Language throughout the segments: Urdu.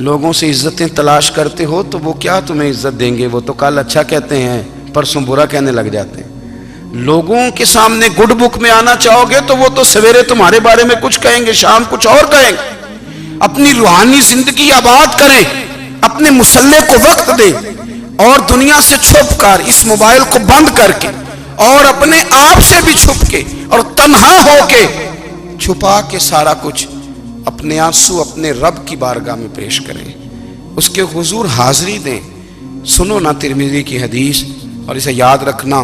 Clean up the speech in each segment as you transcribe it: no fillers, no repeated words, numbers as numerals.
لوگوں سے عزتیں تلاش کرتے ہو تو وہ کیا تمہیں عزت دیں گے؟ وہ تو کل اچھا کہتے ہیں، پرسوں برا کہنے لگ جاتے ہیں۔ لوگوں کے سامنے گڈ بک میں آنا چاہو گے تو وہ تو سویرے تمہارے بارے میں کچھ کہیں گے، شام کچھ اور کہیں گے۔ اپنی روحانی زندگی آباد کریں، اپنے مسلح کو وقت دیں، اور دنیا سے چھپ کر اس موبائل کو بند کر کے اور اپنے آپ سے بھی چھپ کے اور تنہا ہو کے چھپا کے سارا کچھ اپنے آنسو اپنے رب کی بارگاہ میں پیش کریں، اس کے حضور حاضری دیں۔ سنو نا ترمذی کی حدیث، اور اسے یاد رکھنا،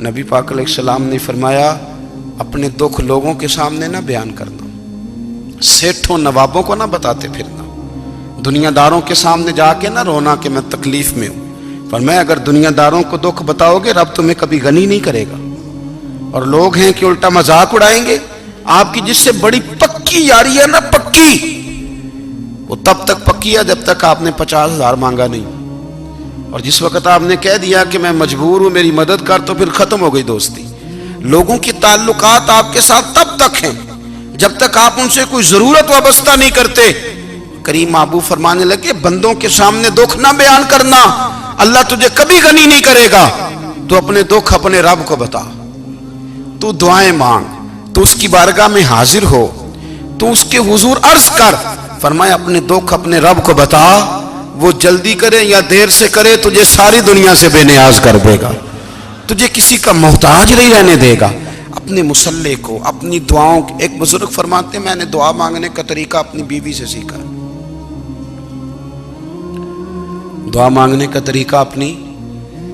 نبی پاک علیہ السلام نے فرمایا اپنے دکھ لوگوں کے سامنے نہ بیان کرنا، سیٹھوں نوابوں کو نہ بتاتے پھرنا، دنیا داروں کے سامنے جا کے نہ رونا کہ میں تکلیف میں ہوں۔ فرمایا اگر دنیا داروں کو دکھ بتاؤ گے رب تمہیں کبھی غنی نہیں کرے گا۔ اور لوگ ہیں کہ الٹا مذاق اڑائیں گے آپ کی، جس سے بڑی پکی یاری ہے نا، پکی، وہ تب تک پکی ہے جب تک آپ نے 50,000 مانگا نہیں، اور جس وقت آپ نے کہہ دیا کہ میں مجبور ہوں میری مدد کر، تو پھر ختم ہو گئی دوستی۔ لوگوں کی تعلقات آپ کے ساتھ تب تک ہیں جب تک آپ ان سے کوئی ضرورت وابستہ نہیں کرتے۔ کریم محبوب فرمانے لگے بندوں کے سامنے دکھ نہ بیان کرنا، اللہ تجھے کبھی غنی نہیں کرے گا۔ تو اپنے دکھ اپنے رب کو بتا، تو دعائیں مانگ، تو اس کی بارگاہ میں حاضر ہو، تو اس کے حضور عرض کر۔ فرمایا اپنے دکھ اپنے رب کو بتا، وہ جلدی کرے یا دیر سے کرے تجھے ساری دنیا سے بے نیاز کر دے گا، تجھے کسی کا محتاج نہیں رہنے دے گا۔ اپنے مسلح کو، اپنی دعاؤں، ایک بزرگ فرماتے ہیں میں نے دعا مانگنے کا طریقہ اپنی بیوی سے سیکھا، دعا مانگنے کا طریقہ اپنی،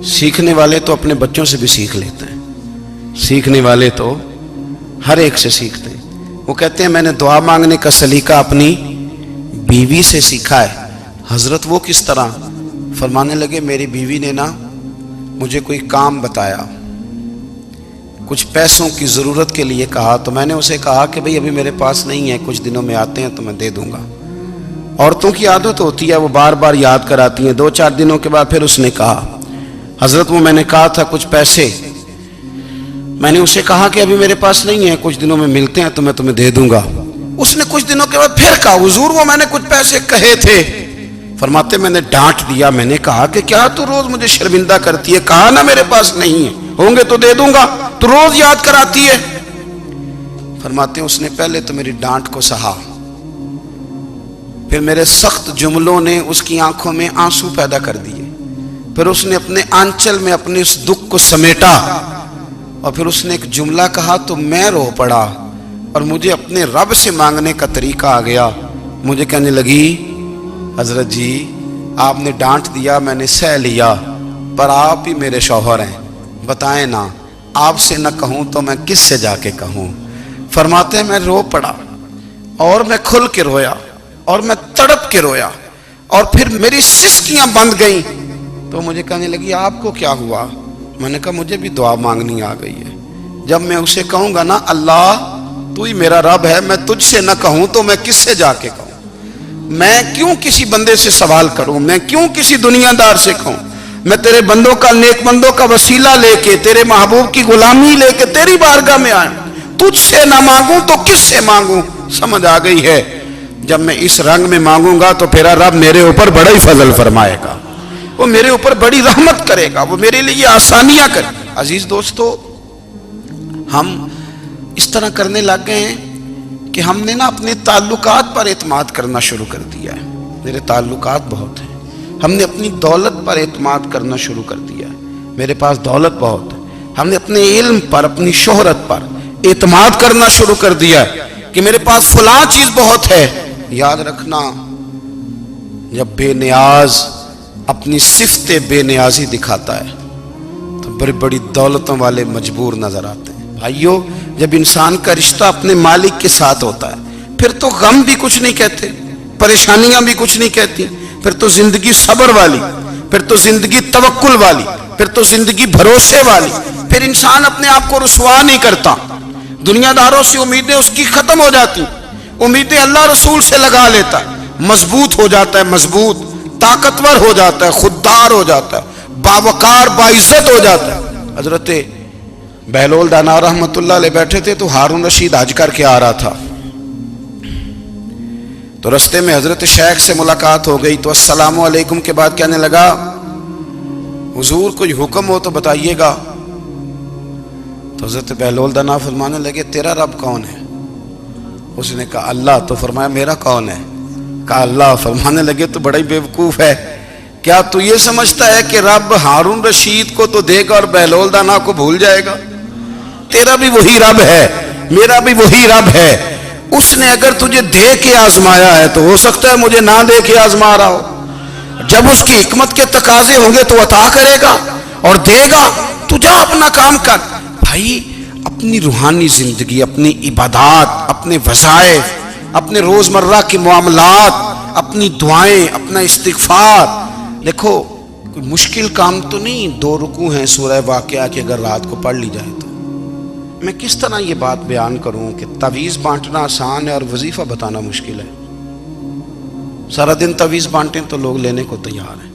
سیکھنے والے تو اپنے بچوں سے بھی سیکھ لیتے ہیں، سیکھنے والے تو ہر ایک سے سیکھتے ہیں۔ وہ کہتے ہیں میں نے دعا مانگنے کا سلیقہ اپنی بیوی سے سیکھا ہے۔ حضرت وہ کس طرح؟ فرمانے لگے میری بیوی نے نا مجھے کوئی کام بتایا، کچھ پیسوں کی ضرورت کے لیے کہا، تو میں نے اسے کہا کہ بھئی ابھی میرے پاس نہیں ہے، کچھ دنوں میں آتے ہیں تو میں دے دوں گا۔ عورتوں کی عادت ہوتی ہے وہ بار بار یاد کراتی ہیں، 2-4 دنوں کے بعد پھر اس نے کہا حضرت وہ میں نے کہا تھا کچھ پیسے، میں نے اسے کہا کہ ابھی میرے پاس نہیں ہے، کچھ دنوں میں ملتے ہیں تو میں تمہیں دے دوں گا۔ اس نے کچھ دنوں کے بعد پھر کہا حضور وہ میں نے کچھ پیسے کہے تھے۔ فرماتے میں نے ڈانٹ دیا، میں نے کہا کہ کیا تو روز مجھے شرمندہ کرتی ہے، کہا نا میرے پاس نہیں ہے، ہوں گے تو دے دوں گا، تو روز یاد کراتی ہے۔ فرماتے ہیں اس نے پہلے تو میری ڈانٹ کو سہا، پھر میرے سخت جملوں نے اس کی آنکھوں میں آنسو پیدا کر دیے، پھر اس نے اپنے آنچل میں اپنے اس دکھ کو سمیٹا، اور پھر اس نے ایک جملہ کہا تو میں رو پڑا، اور مجھے اپنے رب سے مانگنے کا طریقہ آ گیا۔ مجھے کہنے لگی حضرت جی آپ نے ڈانٹ دیا میں نے سہ لیا، پر آپ ہی میرے شوہر ہیں، بتائیں نا آپ سے نہ کہوں تو میں کس سے جا کے کہوں۔ فرماتے ہیں میں رو پڑا، اور میں کھل کے رویا، اور میں تڑپ کے رویا، اور پھر میری سسکیاں بند گئیں۔ تو مجھے کہنے لگی آپ کو کیا ہوا؟ میں نے کہا مجھے بھی دعا مانگنی آ گئی ہے، جب میں اسے کہوں گا نا اللہ تو ہی میرا رب ہے، میں تجھ سے نہ کہوں تو میں کس سے جا کے کہوں؟ میں کیوں کسی بندے سے سوال کروں؟ میں کیوں کسی دنیا دار سے کہوں؟ میں تیرے بندوں کا، نیک بندوں کا وسیلہ لے کے، تیرے محبوب کی غلامی لے کے تیری بارگاہ میں آیا، تجھ سے نہ مانگوں تو کس سے مانگوں؟ سمجھ آ گئی ہے؟ جب میں اس رنگ میں مانگوں گا تو پھر رب میرے اوپر بڑا ہی فضل فرمائے گا، وہ میرے اوپر بڑی رحمت کرے گا، وہ میرے لیے آسانیاں کرے گا۔ عزیز دوستو، ہم اس طرح کرنے لگ گئے ہیں کہ ہم نے نا اپنے تعلقات پر اعتماد کرنا شروع کر دیا ہے۔ میرے تعلقات بہت ہیں، ہم نے اپنی دولت پر اعتماد کرنا شروع کر دیا ہے، میرے پاس دولت بہت ہے۔ ہم نے اپنے علم پر، اپنی شہرت پر اعتماد کرنا شروع کر دیا ہے کہ میرے پاس فلاں چیز بہت ہے۔ یاد رکھنا جب بے نیاز اپنی صفت بے نیازی دکھاتا ہے تو بڑی بڑی دولتوں والے مجبور نظر آتے ہیں۔ بھائیو جب انسان کا رشتہ اپنے مالک کے ساتھ ہوتا ہے پھر تو غم بھی کچھ نہیں کہتے، پریشانیاں بھی کچھ نہیں کہتی، پھر تو زندگی صبر والی، پھر تو زندگی توکل والی، پھر تو زندگی بھروسے والی، پھر انسان اپنے آپ کو رسوا نہیں کرتا، دنیا داروں سے امیدیں اس کی ختم ہو جاتی، امیدیں اللہ رسول سے لگا لیتا ہے، مضبوط ہو جاتا ہے، مضبوط، طاقتور ہو جاتا ہے، خوددار ہو جاتا ہے، باوقار باعزت ہو جاتا ہے۔ حضرت بہلول دانا رحمت اللہ علیہ بیٹھے تھے تو ہارون رشید حج کر کے آ رہا تھا، تو رستے میں حضرت شیخ سے ملاقات ہو گئی تو السلام علیکم کے بعد کہنے لگا حضور کوئی حکم ہو تو بتائیے گا. تو حضرت بہلول دانا فرمانے لگے تیرا رب کون ہے؟ اس نے کہا اللہ. تو فرمایا میرا کون ہے؟ کہا اللہ. فرمانے لگے تو بڑا ہی بیوقوف ہے، کیا تو یہ سمجھتا ہے کہ رب ہارون رشید کو تو دے گا اور بہلول دانا کو بھول جائے گا؟ تیرا بھی وہی رب ہے، میرا بھی وہی رب ہے. اس نے اگر تجھے دے کے آزمایا ہے تو ہو سکتا ہے مجھے نہ دے کے آزما رہا ہو. جب اس کی حکمت کے تقاضے ہوں گے تو عطا کرے گا اور دے گا. تو جا اپنا کام کر. بھائی اپنی روحانی زندگی، اپنی عبادات، اپنے وظائف، اپنے روزمرہ کے معاملات، اپنی دعائیں، اپنا استغفار. دیکھو کوئی مشکل کام تو نہیں 2 رکوع ہیں سورہ واقعہ کہ اگر رات کو پڑھ لی جائے تو. میں کس طرح یہ بات بیان کروں کہ تعویذ بانٹنا آسان ہے اور وظیفہ بتانا مشکل ہے. سارا دن تعویذ بانٹیں تو لوگ لینے کو تیار ہیں،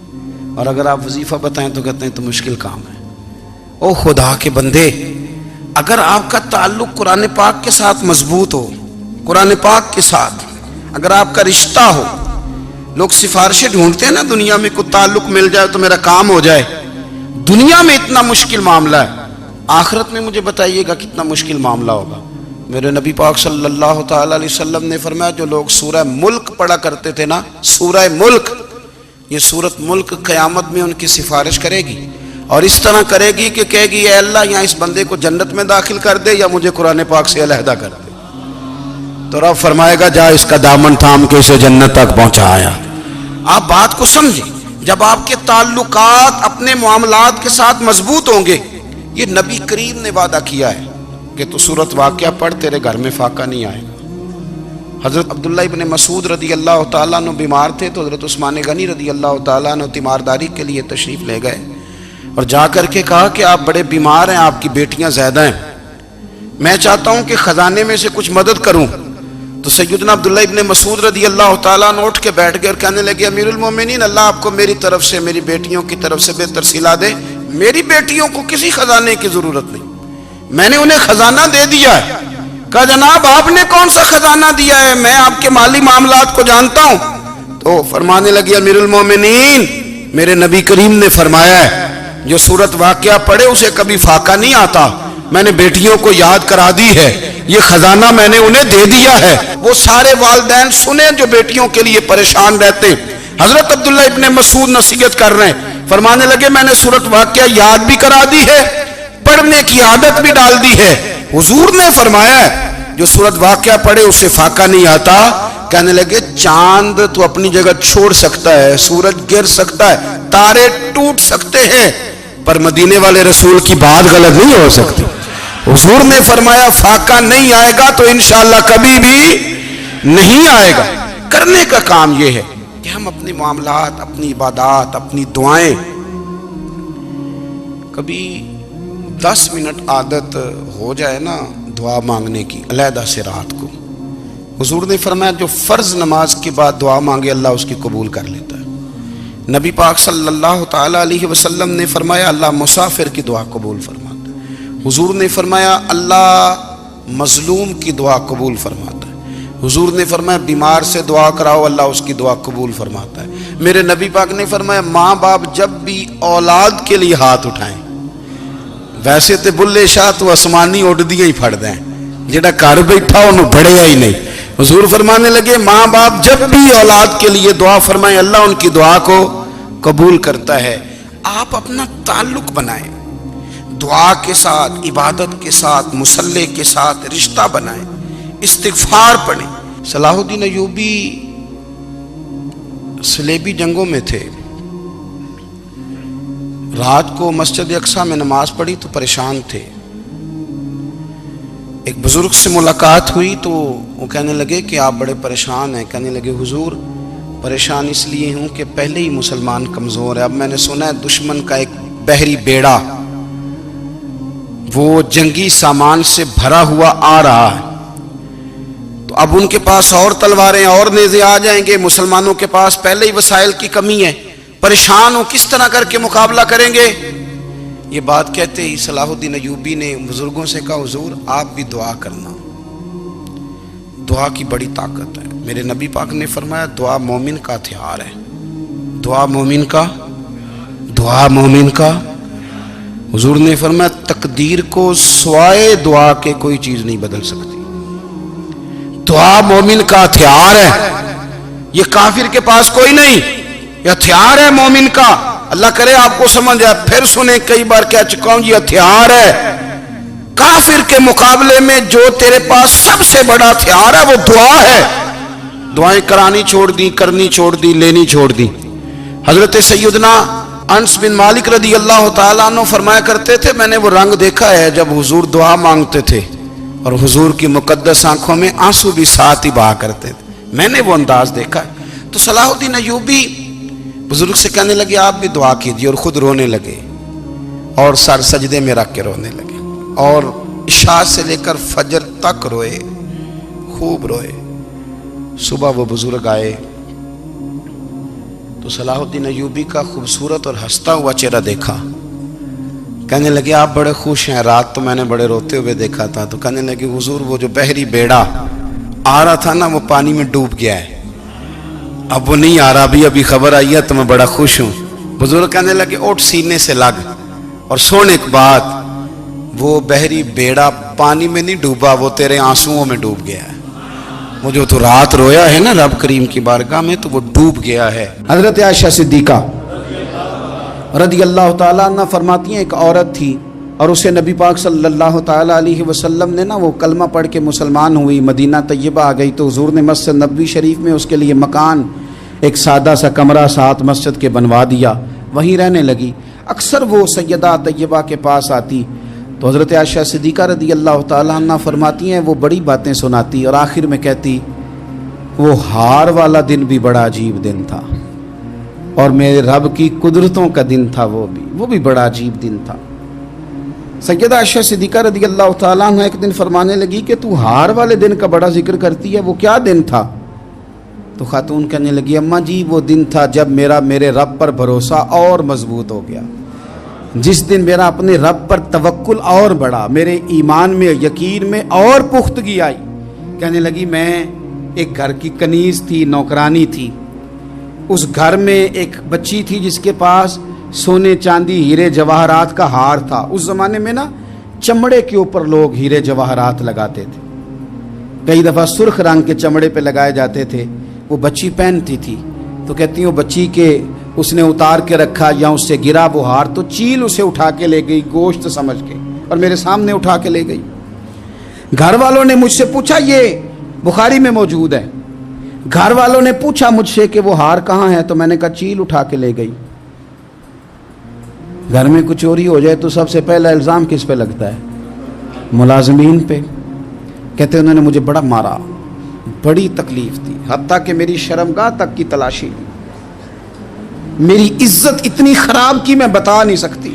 اور اگر آپ وظیفہ بتائیں تو کہتے ہیں تو مشکل کام ہے. او خدا کے بندے، اگر آپ کا تعلق قرآن پاک کے ساتھ مضبوط ہو، قرآن پاک کے ساتھ اگر آپ کا رشتہ ہو، لوگ سفارشیں ڈھونڈتے ہیں نا دنیا میں، کوئی تعلق مل جائے تو میرا کام ہو جائے. دنیا میں اتنا مشکل معاملہ ہے، آخرت میں مجھے بتائیے گا کتنا مشکل معاملہ ہوگا. میرے نبی پاک صلی اللہ تعالی علیہ وسلم نے فرمایا جو لوگ سورہ ملک پڑھا کرتے تھے نا، سورہ ملک، یہ سورت ملک قیامت میں ان کی سفارش کرے گی، اور اس طرح کرے گی کہ کہے گی اے اللہ یہاں اس بندے کو جنت میں داخل کر دے یا مجھے قرآن پاک سے علیحدہ کر دے. تو رب فرمائے گا جا اس کا دامن تھام کے اسے جنت تک پہنچایا. آپ بات کو سمجھیں، جب آپ کے تعلقات اپنے معاملات کے ساتھ مضبوط ہوں گے، یہ نبی کریم نے وعدہ کیا ہے کہ تو سورت واقعہ پڑھ تیرے گھر میں فاقہ نہیں آئے گا. حضرت عبداللہ ابن مسعود رضی اللہ تعالیٰ عنہ بیمار تھے تو حضرت عثمان غنی رضی اللہ تعالیٰ عنہ تیمارداری کے لیے تشریف لے گئے اور جا کر کے کہا کہ آپ بڑے بیمار ہیں، آپ کی بیٹیاں زیادہ ہیں، میں چاہتا ہوں کہ خزانے میں سے کچھ مدد کروں. تو سیدنا عبداللہ ابن مسعود رضی اللہ تعالیٰ عنہ اٹھ کے بیٹھ گئے اور کہنے لگے امیر المومنین، اللہ آپ کو میری طرف سے، میری بیٹیوں کی طرف سے بہتر صلہ دے. میری بیٹیوں کو کسی خزانے کی ضرورت نہیں، میں نے انہیں خزانہ دے دیا ہے. کہا جناب آپ نے کون سا خزانہ دیا ہے، میں آپ کے مالی معاملات کو جانتا ہوں. تو فرمانے لگے امیر المومنین، میرے نبی کریم نے فرمایا ہے جو سورت واقعہ پڑھے اسے کبھی فاقہ نہیں آتا. میں نے بیٹیوں کو یاد کرا دی ہے، یہ خزانہ میں نے انہیں دے دیا ہے. وہ سارے والدین سنیں جو بیٹیوں کے لیے پریشان رہتے. حضرت عبداللہ ابن مسعود نصیحت کر رہے ہیں، فرمانے لگے میں نے سورت واقعہ یاد بھی کرا دی ہے، پڑھنے کی عادت بھی ڈال دی ہے. حضور نے فرمایا ہے جو سورت واقعہ پڑھے اسے فاقہ نہیں آتا. کہنے لگے چاند تو اپنی جگہ چھوڑ سکتا ہے، سورج گر سکتا ہے، تارے ٹوٹ سکتے ہیں، پر مدینے والے رسول کی بات غلط نہیں ہو سکتی. حضور نے فرمایا فاقہ نہیں آئے گا تو انشاءاللہ کبھی بھی نہیں آئے گا. کرنے کا کام یہ ہے کہ ہم اپنے معاملات، اپنی عبادات، اپنی دعائیں، کبھی 10 منٹ عادت ہو جائے نا دعا مانگنے کی علیحدہ سے رات کو. حضور نے فرمایا جو فرض نماز کے بعد دعا مانگے اللہ اس کی قبول کر لیتا ہے. نبی پاک صلی اللہ تعالی علیہ وسلم نے فرمایا اللہ مسافر کی دعا قبول فرماتا ہے. حضور نے فرمایا اللہ مظلوم کی دعا قبول فرماتا ہے. حضور نے فرمایا بیمار سے دعا کراؤ اللہ اس کی دعا قبول فرماتا ہے. میرے نبی پاک نے فرمایا ماں باپ جب بھی اولاد کے لیے ہاتھ اٹھائیں، ویسے تے بلے شاہ تو آسمانی اڈ دیا ہی پھڑ دیں، جڑا گھر بیٹھا انہوں بڑھیا ہی نہیں. حضور فرمانے لگے ماں باپ جب بھی اولاد کے لیے دعا فرمائیں اللہ ان کی دعا کو قبول کرتا ہے. آپ اپنا تعلق بنائیں دعا کے ساتھ، عبادت کے ساتھ، مصلی کے ساتھ رشتہ بنائیں، استغفار پڑھیں. صلاح الدین ایوبی صلیبی جنگوں میں تھے، رات کو مسجد اقصیٰ میں نماز پڑھی تو پریشان تھے. ایک بزرگ سے ملاقات ہوئی تو وہ کہنے لگے کہ آپ بڑے پریشان ہیں. کہنے لگے حضور پریشان اس لیے ہوں کہ پہلے ہی مسلمان کمزور ہے، اب میں نے سنا ہے دشمن کا ایک بحری بیڑا وہ جنگی سامان سے بھرا ہوا آ رہا ہے، تو اب ان کے پاس اور تلواریں اور نیزے آ جائیں گے، مسلمانوں کے پاس پہلے ہی وسائل کی کمی ہے، پریشان ہو کس طرح کر کے مقابلہ کریں گے. یہ بات کہتے ہی صلاح الدین ایوبی نے بزرگوں سے کہا حضور آپ بھی دعا کرنا، دعا کی بڑی طاقت ہے. میرے نبی پاک نے فرمایا دعا مومن کا ہتھیار ہے، دعا مومن کا، دعا مومن کا۔ حضور نے فرمایا تقدیر کو سوائے دعا کے کوئی چیز نہیں بدل سکتی، دعا مومن کا ہتھیار ہے، یہ کافر کے پاس کوئی نہیں، یہ ہتھیار ہے مومن کا۔ اللہ کرے آپ کو سمجھ آئے، پھر سنیں، کئی بار کہہ چکا ہوں یہ ہتھیار ہے۔ کافر کے مقابلے میں جو تیرے پاس سب سے بڑا ہتھیار ہے وہ دعا ہے۔ دعائیں کرانی چھوڑ دی، کرنی چھوڑ دی، لینی چھوڑ دی۔ حضرت سیدنا انس بن مالک رضی اللہ تعالیٰ عنہ فرمایا کرتے تھے، میں نے وہ رنگ دیکھا ہے جب حضور دعا مانگتے تھے اور حضور کی مقدس آنکھوں میں آنسو بھی ساتھ ہی بہا کرتے تھے، میں نے وہ انداز دیکھا ہے۔ تو صلاح الدین ایوبی بزرگ سے کہنے لگے آپ بھی دعا کیجیے، اور خود رونے لگے اور سر سجدے میں رکھ کے رونے لگے، اور عشاء سے لے کر فجر تک روئے، خوب روئے۔ صبح وہ بزرگ آئے تو صلاح الدین ایوبی کا خوبصورت اور ہنستا ہوا چہرہ دیکھا، کہنے لگے آپ بڑے خوش ہیں، رات تو میں نے بڑے روتے ہوئے دیکھا تھا۔ تو کہنے لگے حضور وہ جو بحری بیڑا آ رہا تھا نا وہ پانی میں ڈوب گیا ہے، اب وہ نہیں آ رہا، ابھی خبر آئی ہے تو میں بڑا خوش ہوں۔ بزرگ کہنے لگے اٹھ سینے سے لگ اور سن ایک بات، وہ بحری بیڑا پانی میں نہیں ڈوبا، وہ تیرے آنسوؤں میں ڈوب گیا ہے۔ وہ جو تو رات رویا ہے نا رب کریم کی بارگاہ میں تو وہ ڈوب گیا ہے۔ حضرت عائشہ صدیقہ رضی اللہ تعالیٰ عنہ فرماتی ہیں ایک عورت تھی اور اسے نبی پاک صلی اللہ تعالیٰ علیہ وسلم نے نا وہ کلمہ پڑھ کے مسلمان ہوئی، مدینہ طیبہ آ گئی تو حضور نے مسجد نبوی شریف میں اس کے لیے مکان، ایک سادہ سا کمرہ ساتھ مسجد کے بنوا دیا، وہیں رہنے لگی۔ اکثر وہ سیدہ طیبہ کے پاس آتی تو حضرت عائشہ صدیقہ رضی اللہ تعالیٰ عنہ فرماتی ہیں وہ بڑی باتیں سناتی اور آخر میں کہتی وہ ہار والا دن بھی بڑا عجیب دن تھا اور میرے رب کی قدرتوں کا دن تھا، وہ بھی بڑا عجیب دن تھا۔ سیدہ عائشہ صدیقہ رضی اللہ تعالیٰ عنہ ایک دن فرمانے لگی کہ تو ہار والے دن کا بڑا ذکر کرتی ہے، وہ کیا دن تھا؟ تو خاتون کہنے لگی اماں جی وہ دن تھا جب میرے رب پر بھروسہ اور مضبوط ہو گیا، جس دن میرا اپنے رب پر توکل اور بڑھا، میرے ایمان میں یقین میں اور پختگی آئی۔ کہنے لگی میں ایک گھر کی کنیز تھی، نوکرانی تھی، اس گھر میں ایک بچی تھی جس کے پاس سونے چاندی ہیرے جواہرات کا ہار تھا۔ اس زمانے میں نا چمڑے کے اوپر لوگ ہیرے جواہرات لگاتے تھے، کئی دفعہ سرخ رنگ کے چمڑے پہ لگائے جاتے تھے، وہ بچی پہنتی تھی۔ تو کہتی ہیں وہ بچی کے اس نے اتار کے رکھا یا اس سے گرا وہ ہار تو چیل اسے اٹھا کے لے گئی گوشت سمجھ کے اور میرے سامنے اٹھا کے لے گئی۔ گھر والوں نے مجھ سے پوچھا، یہ بخاری میں موجود ہے، گھر والوں نے پوچھا مجھ سے کہ وہ ہار کہاں ہے تو میں نے کہا چیل اٹھا کے لے گئی۔ گھر میں کچھ چوری ہو جائے تو سب سے پہلا الزام کس پہ لگتا ہے؟ ملازمین پہ۔ کہتے انہوں نے مجھے بڑا مارا، بڑی تکلیف تھی، حتیٰ کہ میری شرمگاہ تک کی تلاشی لی، میری عزت اتنی خراب کی میں بتا نہیں سکتی۔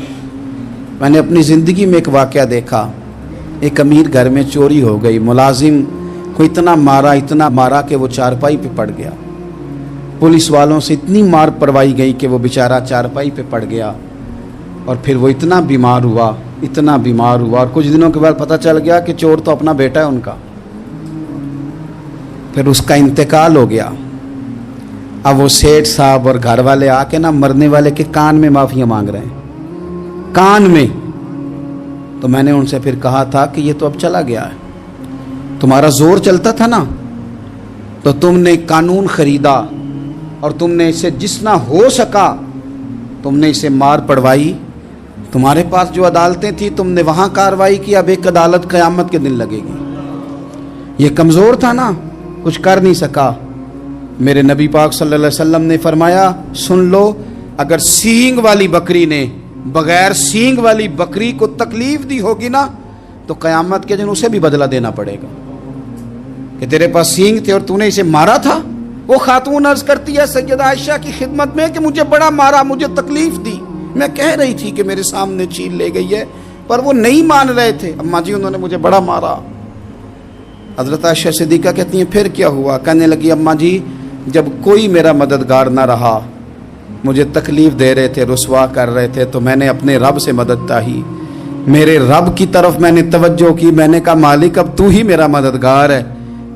میں نے اپنی زندگی میں ایک واقعہ دیکھا، ایک امیر گھر میں چوری ہو گئی، ملازم کو اتنا مارا کہ وہ چارپائی پہ پڑ گیا، پولیس والوں سے اتنی مار پروائی گئی کہ وہ بیچارہ چارپائی پہ پڑ گیا، اور پھر وہ اتنا بیمار ہوا اور کچھ دنوں کے بعد پتہ چل گیا کہ چور تو اپنا بیٹا ہے ان کا، پھر اس کا انتقال ہو گیا۔ اب وہ سیٹھ صاحب اور گھر والے آ کے نا مرنے والے کے کان میں معافیاں مانگ رہے ہیں، کان میں۔ تو میں نے ان سے پھر کہا تھا کہ یہ تو اب چلا گیا ہے، تمہارا زور چلتا تھا نا تو تم نے قانون خریدا اور تم نے اسے جتنا ہو سکا تم نے اسے مار پڑوائی، تمہارے پاس جو عدالتیں تھیں تم نے وہاں کارروائی کی، اب ایک عدالت قیامت کے دن لگے گی۔ یہ کمزور تھا نا، کچھ کر نہیں سکا۔ میرے نبی پاک صلی اللہ علیہ وسلم نے فرمایا سن لو، اگر سینگ والی بکری نے بغیر سینگ والی بکری کو تکلیف دی ہوگی نا تو قیامت کے دن اسے بھی بدلہ دینا پڑے گا کہ تیرے پاس سینگ تھے اور تو نے اسے مارا تھا۔ وہ خاتون عرض کرتی ہے سیدہ عائشہ کی خدمت میں کہ مجھے بڑا مارا، مجھے تکلیف دی، میں کہہ رہی تھی کہ میرے سامنے چیل لے گئی ہے پر وہ نہیں مان رہے تھے، اماں جی انہوں نے مجھے بڑا مارا۔ حضرت عائشہ صدیقہ کہتی ہیں پھر کیا ہوا؟ کہنے لگی اماں جی جب کوئی میرا مددگار نہ رہا، مجھے تکلیف دے رہے تھے، رسوا کر رہے تھے، تو میں نے اپنے رب سے مدد چاہی، میرے رب کی طرف میں نے توجہ کی، میں نے کہا مالک اب تو ہی میرا مددگار ہے،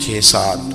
6-7,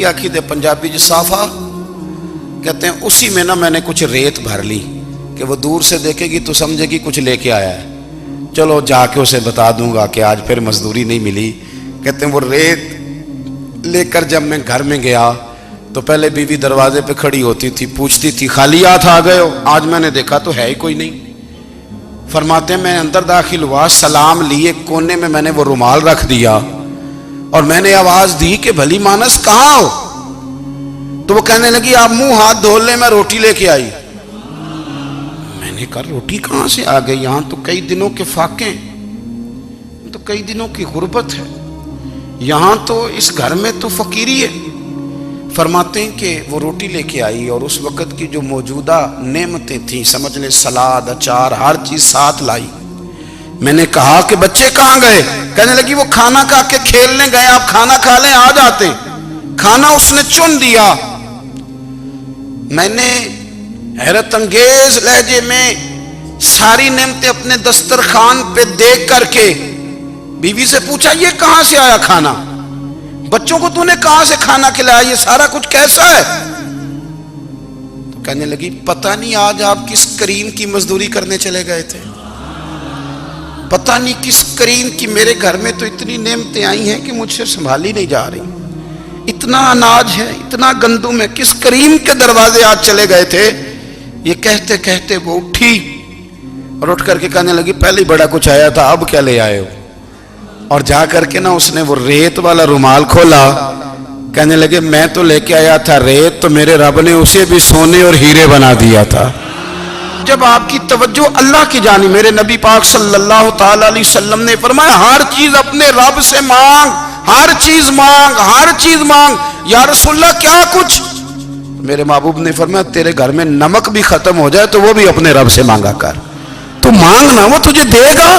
پکی عقید پنجابی جو صافہ کہتے ہیں، اسی میں نا میں نے کچھ ریت بھر لی کہ وہ دور سے دیکھے گی تو سمجھے گی کچھ لے کے آیا ہے، چلو جا کے اسے بتا دوں گا کہ آج پھر مزدوری نہیں ملی۔ کہتے ہیں وہ ریت لے کر جب میں گھر میں گیا تو پہلے بیوی دروازے پہ کھڑی ہوتی تھی، پوچھتی تھی خالی ہاتھ آ گئے ہو؟ آج میں نے دیکھا تو ہے ہی کوئی نہیں۔ فرماتے ہیں میں اندر داخل ہوا، سلام لیے، کونے میں میں نے وہ رومال رکھ دیا اور میں نے آواز دی کہ بھلی مانس کہاں ہو؟ تو وہ کہنے لگی آپ منہ ہاتھ دھو لیں، میں روٹی لے کے آئی۔ میں نے کہا روٹی کہاں سے آ گئی؟ یہاں تو کئی دنوں کے فاقے، تو کئی دنوں کی غربت ہے، یہاں تو اس گھر میں تو فقیری ہے۔ فرماتے ہیں کہ وہ روٹی لے کے آئی اور اس وقت کی جو موجودہ نعمتیں تھیں، سمجھ لیں سلاد، اچار، ہر چیز ساتھ لائی۔ میں نے کہا کہ بچے کہاں گئے؟ کہنے لگی وہ کھانا کھا کے کھیلنے گئے، آپ کھانا کھا لیں آ جاتے۔ کھانا اس نے چن دیا۔ میں نے حیرت انگیز لہجے میں ساری نعمتیں اپنے دسترخوان پہ دیکھ کر کے بیوی سے پوچھا یہ کہاں سے آیا کھانا؟ بچوں کو تو نے کہاں سے کھانا کھلایا؟ یہ سارا کچھ کیسا ہے؟ تو کہنے لگی پتہ نہیں آج آپ کس کریم کی مزدوری کرنے چلے گئے تھے، پتہ نہیں کس کریم کی، میرے گھر میں تو اتنی نعمتیں آئی ہیں کہ مجھ سے سنبھالی نہیں جا رہی، اتنا اناج ہے، اتنا گندم ہے، کس کریم کے دروازے آج چلے گئے تھے؟ یہ کہتے کہتے وہ اٹھی اور اٹھ کر کے کہنے لگی پہلے بڑا کچھ آیا تھا، اب کیا لے آئے ہو؟ اور جا کر کے نا اس نے وہ ریت والا رومال کھولا، کہنے لگے میں تو لے کے آیا تھا ریت، تو میرے رب نے اسے بھی سونے اور ہیرے بنا دیا تھا۔ جب آپ کی توجہ اللہ کی جانب، میرے نبی پاک صلی اللہ تعالی علیہ وسلم نے فرمایا ہر چیز اپنے رب سے مانگ، ہر چیز مانگ، ہر چیز مانگ۔ یا رسول اللہ کیا کچھ؟ میرے محبوب نے فرمایا تیرے گھر میں نمک بھی ختم ہو جائے تو وہ بھی اپنے رب سے مانگا کر، تو مانگنا وہ تجھے دے گا،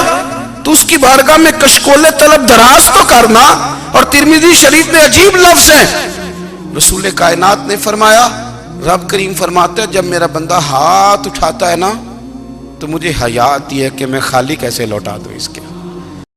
تو اس کی بارگاہ میں کشکول طلب دراز تو کرنا۔ اور ترمذی شریف میں عجیب لفظ ہے، رسول کائنات نے فرمایا، رب کریم فرماتا ہے جب میرا بندہ ہاتھ اٹھاتا ہے نا تو مجھے حیا آتی ہے کہ میں خالی کیسے لوٹا دوں اس کے۔